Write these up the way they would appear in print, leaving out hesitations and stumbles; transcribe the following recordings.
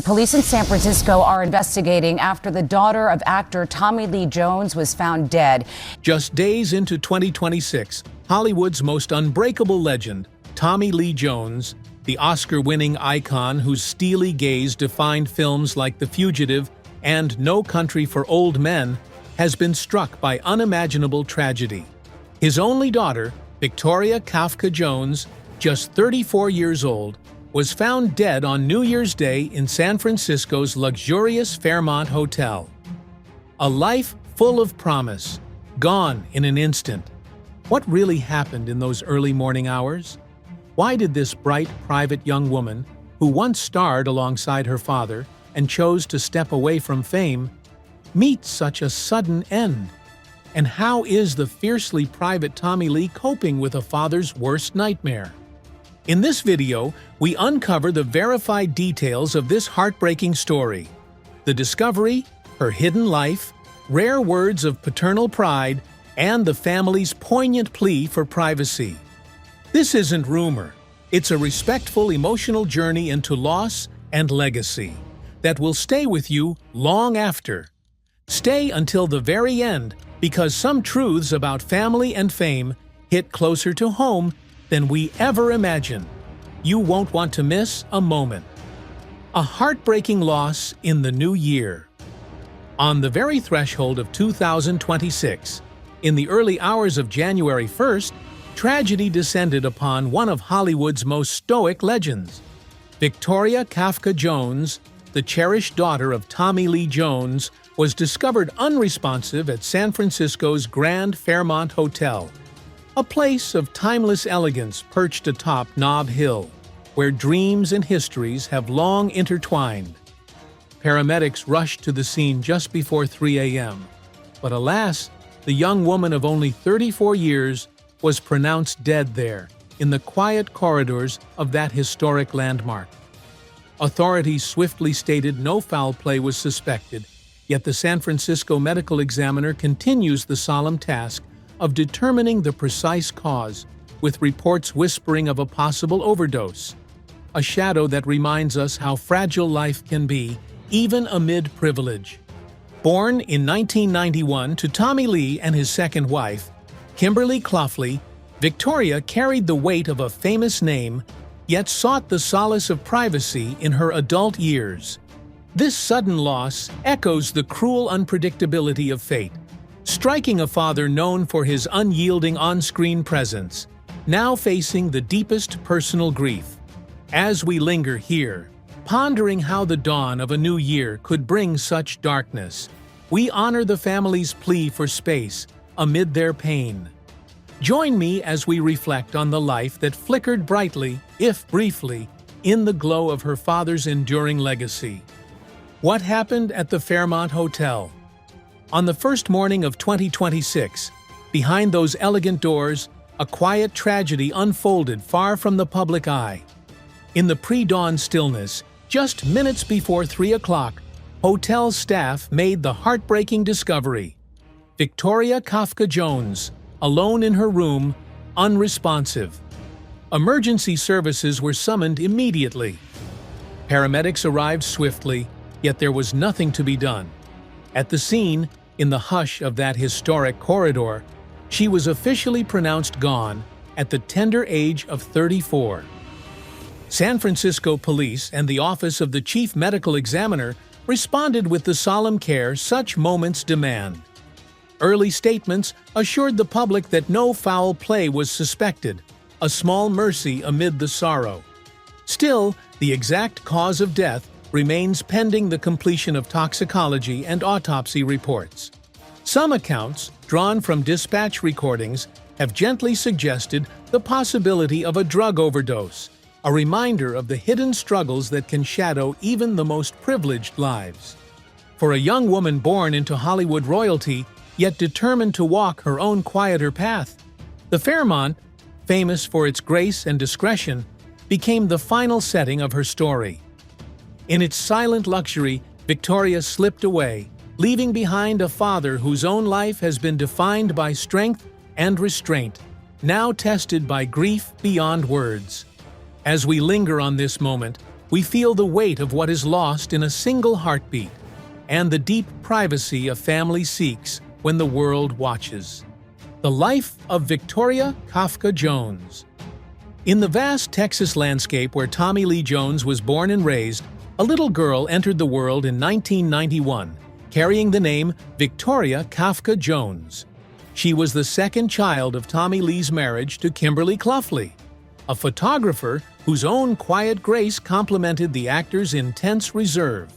Police in San Francisco are investigating after the daughter of actor Tommy Lee Jones was found dead. Just days into 2026, Hollywood's most unbreakable legend, Tommy Lee Jones, the Oscar-winning icon whose steely gaze defined films like The Fugitive and No Country for Old Men, has been struck by unimaginable tragedy. His only daughter, Victoria Kafka Jones, just 34 years old, was found dead on New Year's Day in San Francisco's luxurious Fairmont Hotel. A life full of promise, gone in an instant. What really happened in those early morning hours? Why did this bright, private young woman, who once starred alongside her father and chose to step away from fame, meet such a sudden end? And how is the fiercely private Tommy Lee coping with a father's worst nightmare? In this video, we uncover the verified details of this heartbreaking story. The discovery, her hidden life, rare words of paternal pride, and the family's poignant plea for privacy. This isn't rumor. It's a respectful, emotional journey into loss and legacy that will stay with you long after. Stay until the very end, because some truths about family and fame hit closer to home than we ever imagined. You won't want to miss a moment. A heartbreaking loss in the new year. On the very threshold of 2026, in the early hours of January 1st, tragedy descended upon one of Hollywood's most stoic legends. Victoria Kafka Jones, the cherished daughter of Tommy Lee Jones, was discovered unresponsive at San Francisco's Grand Fairmont Hotel, a place of timeless elegance perched atop Nob Hill, where dreams and histories have long intertwined. Paramedics rushed to the scene just before 3 a.m., but alas, the young woman of only 34 years was pronounced dead there, in the quiet corridors of that historic landmark. Authorities swiftly stated no foul play was suspected, yet the San Francisco medical examiner continues the solemn task of determining the precise cause, with reports whispering of a possible overdose, a shadow that reminds us how fragile life can be, even amid privilege. Born in 1991 to Tommy Lee and his second wife, Kimberly Cloughley, Victoria carried the weight of a famous name, yet sought the solace of privacy in her adult years. This sudden loss echoes the cruel unpredictability of fate, striking a father known for his unyielding on-screen presence, now facing the deepest personal grief. As we linger here, pondering how the dawn of a new year could bring such darkness, we honor the family's plea for space amid their pain. Join me as we reflect on the life that flickered brightly, if briefly, in the glow of her father's enduring legacy. What happened at the Fairmont Hotel? On the first morning of 2026, behind those elegant doors, a quiet tragedy unfolded far from the public eye. In the pre-dawn stillness, just minutes before 3 o'clock, hotel staff made the heartbreaking discovery. Victoria Kafka Jones, alone in her room, unresponsive. Emergency services were summoned immediately. Paramedics arrived swiftly, yet there was nothing to be done. At the scene, in the hush of that historic corridor, she was officially pronounced gone at the tender age of 34. San Francisco police and the Office of the Chief Medical Examiner responded with the solemn care such moments demand. Early statements assured the public that no foul play was suspected, a small mercy amid the sorrow. Still, the exact cause of death remains pending the completion of toxicology and autopsy reports. Some accounts, drawn from dispatch recordings, have gently suggested the possibility of a drug overdose, a reminder of the hidden struggles that can shadow even the most privileged lives. For a young woman born into Hollywood royalty, yet determined to walk her own quieter path, the Fairmont, famous for its grace and discretion, became the final setting of her story. In its silent luxury, Victoria slipped away, leaving behind a father whose own life has been defined by strength and restraint, now tested by grief beyond words. As we linger on this moment, we feel the weight of what is lost in a single heartbeat and the deep privacy a family seeks when the world watches. The life of Victoria Kafka Jones. In the vast Texas landscape where Tommy Lee Jones was born and raised, a little girl entered the world in 1991, carrying the name Victoria Kafka Jones. She was the second child of Tommy Lee's marriage to Kimberly Cluffley, a photographer whose own quiet grace complemented the actor's intense reserve.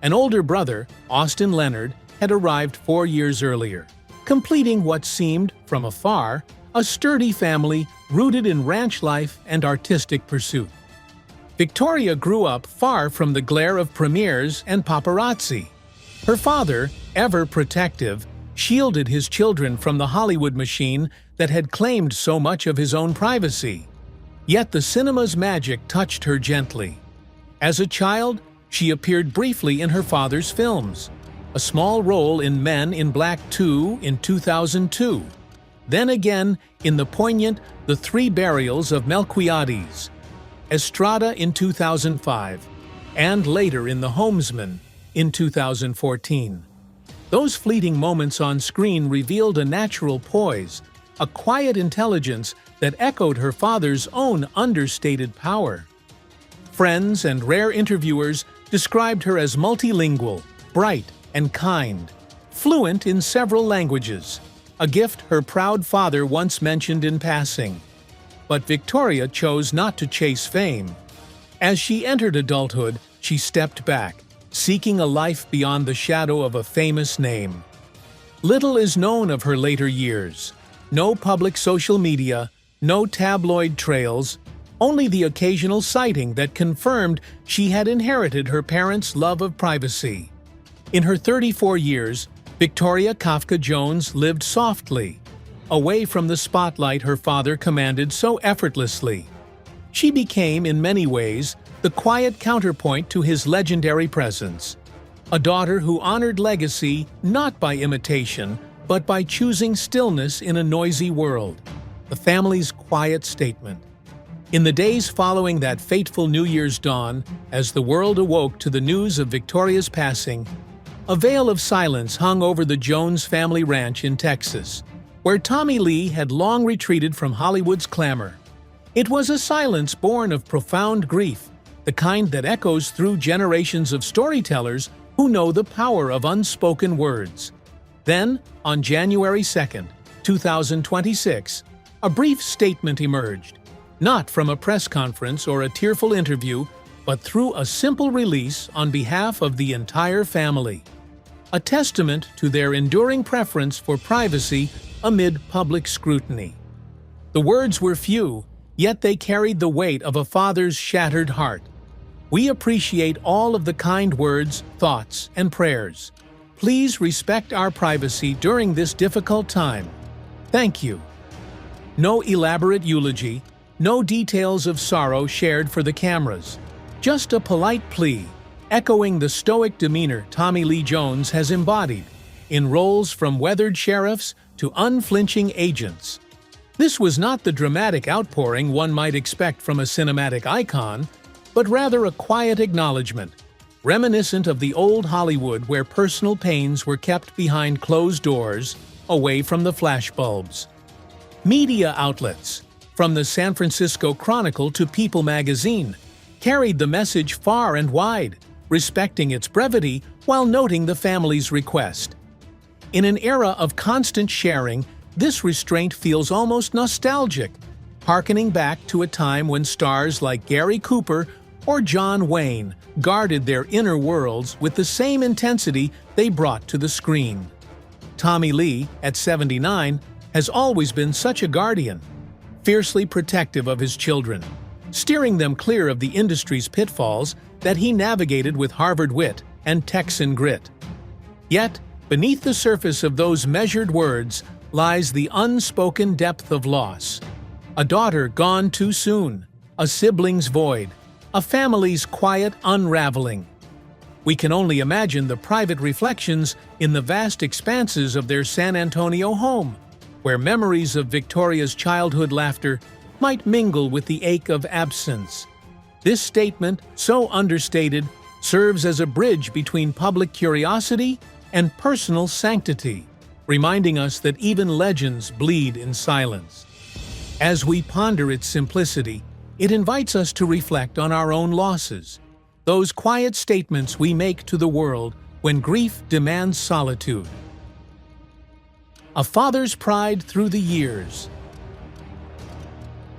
An older brother, Austin Leonard, had arrived 4 years earlier, completing what seemed, from afar, a sturdy family rooted in ranch life and artistic pursuit. Victoria grew up far from the glare of premieres and paparazzi. Her father, ever protective, shielded his children from the Hollywood machine that had claimed so much of his own privacy. Yet the cinema's magic touched her gently. As a child, she appeared briefly in her father's films, a small role in Men in Black 2 in 2002, then again in the poignant The Three Burials of Melquiades, Estrada in 2005, and later in The Homesman in 2014. Those fleeting moments on screen revealed a natural poise, a quiet intelligence that echoed her father's own understated power. Friends and rare interviewers described her as multilingual, bright, and kind, fluent in several languages, a gift her proud father once mentioned in passing. But Victoria chose not to chase fame. As she entered adulthood, she stepped back, seeking a life beyond the shadow of a famous name. Little is known of her later years. No public social media, no tabloid trails, only the occasional sighting that confirmed she had inherited her parents' love of privacy. In her 34 years, Victoria Kafka Jones lived softly, away from the spotlight her father commanded so effortlessly. She became, in many ways, the quiet counterpoint to his legendary presence, a daughter who honored legacy not by imitation, but by choosing stillness in a noisy world, the family's quiet statement. In the days following that fateful New Year's dawn, as the world awoke to the news of Victoria's passing, a veil of silence hung over the Jones family ranch in Texas, where Tommy Lee had long retreated from Hollywood's clamor. It was a silence born of profound grief, the kind that echoes through generations of storytellers who know the power of unspoken words. Then, on January 2, 2026, a brief statement emerged, not from a press conference or a tearful interview, but through a simple release on behalf of the entire family. A testament to their enduring preference for privacy amid public scrutiny. The words were few, yet they carried the weight of a father's shattered heart. We appreciate all of the kind words, thoughts, and prayers. Please respect our privacy during this difficult time. Thank you. No elaborate eulogy, no details of sorrow shared for the cameras. Just a polite plea, echoing the stoic demeanor Tommy Lee Jones has embodied, in roles from weathered sheriffs to unflinching agents. This was not the dramatic outpouring one might expect from a cinematic icon, but rather a quiet acknowledgement, reminiscent of the old Hollywood where personal pains were kept behind closed doors, away from the flashbulbs. Media outlets, from the San Francisco Chronicle to People magazine, carried the message far and wide, respecting its brevity while noting the family's request. In an era of constant sharing, this restraint feels almost nostalgic, hearkening back to a time when stars like Gary Cooper or John Wayne guarded their inner worlds with the same intensity they brought to the screen. Tommy Lee, at 79, has always been such a guardian, fiercely protective of his children, steering them clear of the industry's pitfalls that he navigated with Harvard wit and Texan grit. Yet, beneath the surface of those measured words lies the unspoken depth of loss. A daughter gone too soon, a sibling's void, a family's quiet unraveling. We can only imagine the private reflections in the vast expanses of their San Antonio home, where memories of Victoria's childhood laughter might mingle with the ache of absence. This statement, so understated, serves as a bridge between public curiosity and personal sanctity, reminding us that even legends bleed in silence. As we ponder its simplicity, it invites us to reflect on our own losses, those quiet statements we make to the world when grief demands solitude. A father's pride through the years.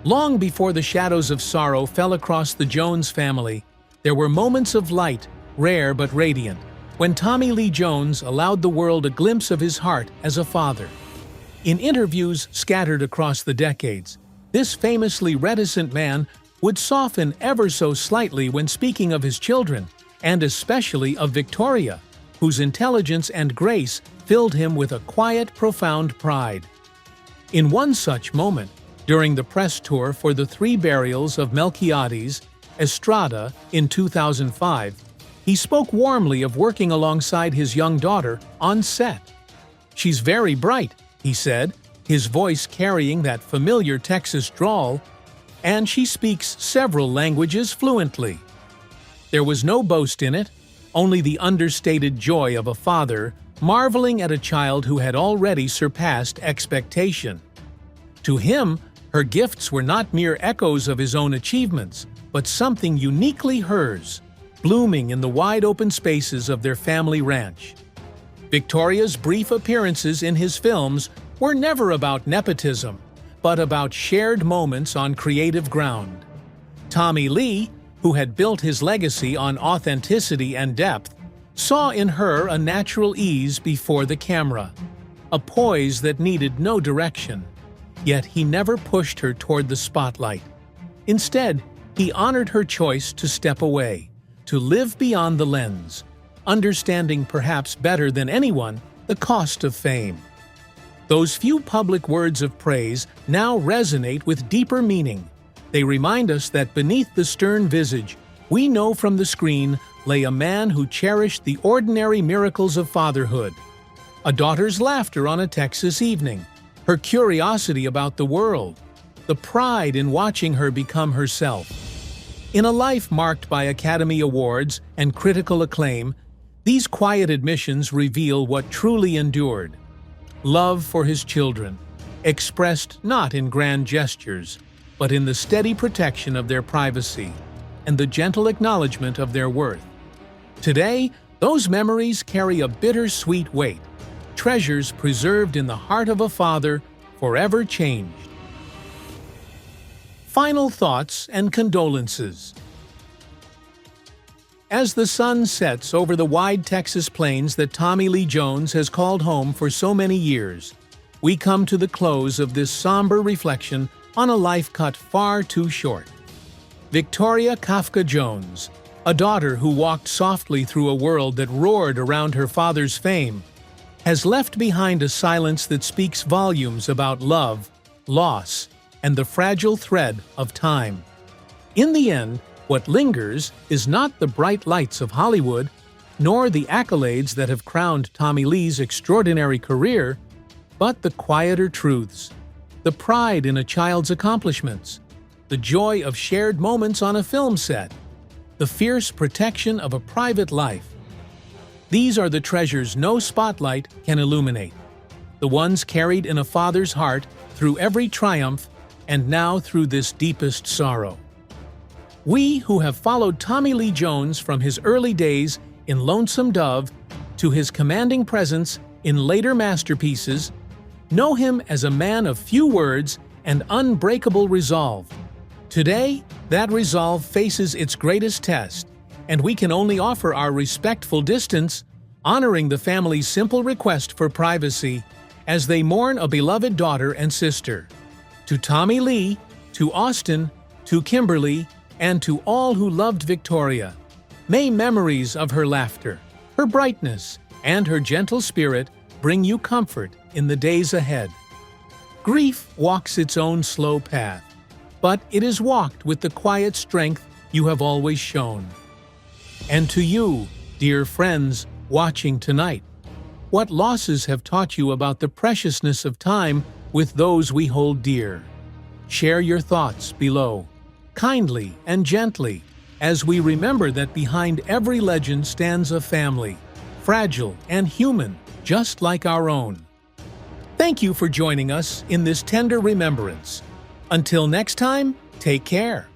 Long before the shadows of sorrow fell across the Jones family, there were moments of light, rare but radiant, when Tommy Lee Jones allowed the world a glimpse of his heart as a father. In interviews scattered across the decades, this famously reticent man would soften ever so slightly when speaking of his children, and especially of Victoria, whose intelligence and grace filled him with a quiet, profound pride. In one such moment, during the press tour for the 3 burials of Melquiades Estrada in 2005, he spoke warmly of working alongside his young daughter on set. "She's very bright," he said, his voice carrying that familiar Texas drawl, "and she speaks several languages fluently." There was no boast in it, only the understated joy of a father marveling at a child who had already surpassed expectation. To him, her gifts were not mere echoes of his own achievements, but something uniquely hers, blooming in the wide-open spaces of their family ranch. Victoria's brief appearances in his films were never about nepotism, but about shared moments on creative ground. Tommy Lee, who had built his legacy on authenticity and depth, saw in her a natural ease before the camera, a poise that needed no direction. Yet he never pushed her toward the spotlight. Instead, he honored her choice to step away, to live beyond the lens, understanding perhaps better than anyone the cost of fame. Those few public words of praise now resonate with deeper meaning. They remind us that beneath the stern visage we know from the screen lay a man who cherished the ordinary miracles of fatherhood. A daughter's laughter on a Texas evening, her curiosity about the world, the pride in watching her become herself. In a life marked by Academy Awards and critical acclaim, these quiet admissions reveal what truly endured: love for his children, expressed not in grand gestures, but in the steady protection of their privacy and the gentle acknowledgement of their worth. Today, those memories carry a bittersweet weight, treasures preserved in the heart of a father, forever changed. Final thoughts and condolences. As the sun sets over the wide Texas plains that Tommy Lee Jones has called home for so many years, we come to the close of this somber reflection on a life cut far too short. Victoria Kafka Jones, a daughter who walked softly through a world that roared around her father's fame, has left behind a silence that speaks volumes about love, loss, and the fragile thread of time. In the end, what lingers is not the bright lights of Hollywood, nor the accolades that have crowned Tommy Lee's extraordinary career, but the quieter truths, the pride in a child's accomplishments, the joy of shared moments on a film set, the fierce protection of a private life. These are the treasures no spotlight can illuminate, the ones carried in a father's heart through every triumph and now through this deepest sorrow. We who have followed Tommy Lee Jones from his early days in Lonesome Dove to his commanding presence in later masterpieces know him as a man of few words and unbreakable resolve. Today, that resolve faces its greatest test, and we can only offer our respectful distance, honoring the family's simple request for privacy as they mourn a beloved daughter and sister. To Tommy Lee, to Austin, to Kimberly, and to all who loved Victoria, may memories of her laughter, her brightness, and her gentle spirit bring you comfort in the days ahead. Grief walks its own slow path, but it is walked with the quiet strength you have always shown. And to you, dear friends watching tonight, what losses have taught you about the preciousness of time with those we hold dear? Share your thoughts below, kindly and gently, as we remember that behind every legend stands a family, fragile and human, just like our own. Thank you for joining us in this tender remembrance. Until next time, take care.